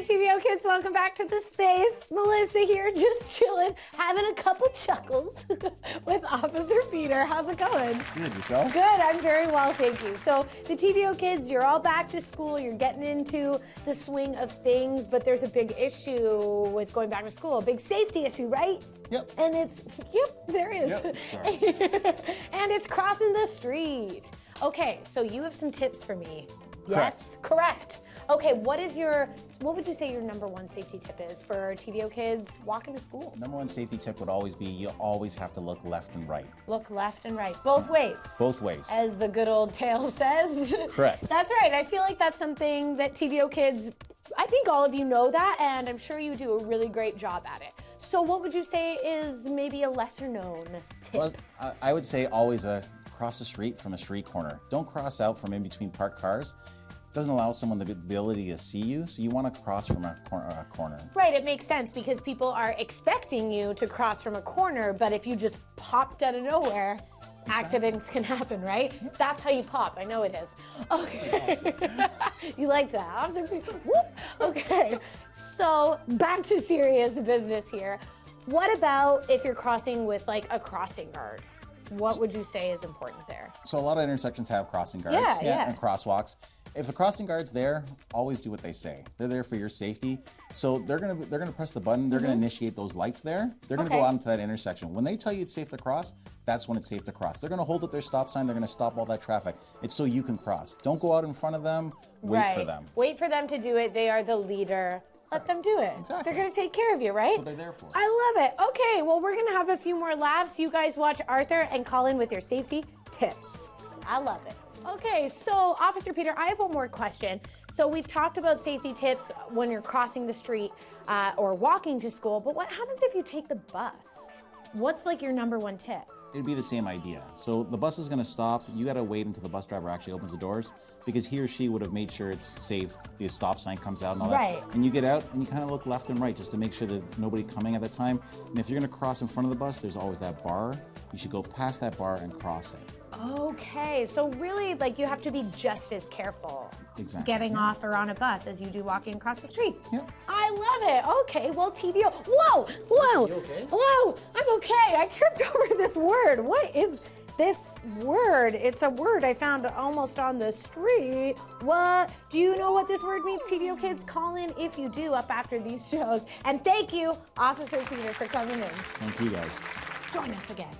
Hey TVO Kids, welcome back to the space. Melissa here, just chilling, having a couple chuckles with Officer Peter. How's it going? Good, yourself? Good, I'm very well, thank you. So the TVO Kids, you're all back to school, you're getting into the swing of things, but there's a big issue with going back to school, a big safety issue, right? Yep. And it's, there is. Yep, sorry. And it's crossing the street. Okay, so you have some tips for me. Yes? Correct. Okay, what would you say your number one safety tip is for TVO kids walking to school? Number one safety tip would always be you always have to look left and right. Look left and right, both ways. Both ways. As the good old tale says. Correct. That's right, I feel like that's something that TVO kids, I think all of you know that, and I'm sure you do a really great job at it. So what would you say is maybe a lesser known tip? Well, I would say always cross the street from a street corner. Don't cross out from in between parked cars. It doesn't allow someone the ability to see you, so you want to cross from a corner. Right, it makes sense because people are expecting you to cross from a corner, but if you just popped out of nowhere, accidents can happen, right? That's how you pop, I know it is. Okay, you like that. Whoop. Okay, so back to serious business here. What about if you're crossing with like a crossing guard? What would you say is important there? So a lot of intersections have crossing guards and crosswalks. If the crossing guard's there, always do what they say. They're there for your safety. So they're gonna press the button, they're gonna initiate those lights there. They're gonna go out into that intersection. When they tell you it's safe to cross, that's when it's safe to cross. They're gonna hold up their stop sign, they're gonna stop all that traffic. It's so you can cross. Don't go out in front of them, wait for them. Wait for them to do it, they are the leader. Let them do it. Exactly. They're gonna take care of you, right? That's what they're there for. I love it. Okay, well we're gonna have a few more laughs. You guys watch Arthur and call in with your safety tips. I love it. Okay, so Officer Peter, I have one more question. So we've talked about safety tips when you're crossing the street or walking to school, but what happens if you take the bus? What's like your number one tip? It'd be the same idea. So the bus is gonna stop, you gotta wait until the bus driver actually opens the doors because he or she would have made sure it's safe, the stop sign comes out and all that. And you get out and you kind of look left and right just to make sure that there's nobody coming at that time. And if you're gonna cross in front of the bus, there's always that bar. You should go past that bar and cross it. Okay, so really like you have to be just as careful getting off or on a bus as you do walking across the street. Yep. I love it. Okay, well TVO, whoa, You okay? whoa, I'm okay. I tripped over this word. What is this word? It's a word I found almost on the street. What? Do you know what this word means, TVO Kids? Call in if you do up after these shows. And thank you, Officer Peter, for coming in. Thank you guys. Join us again.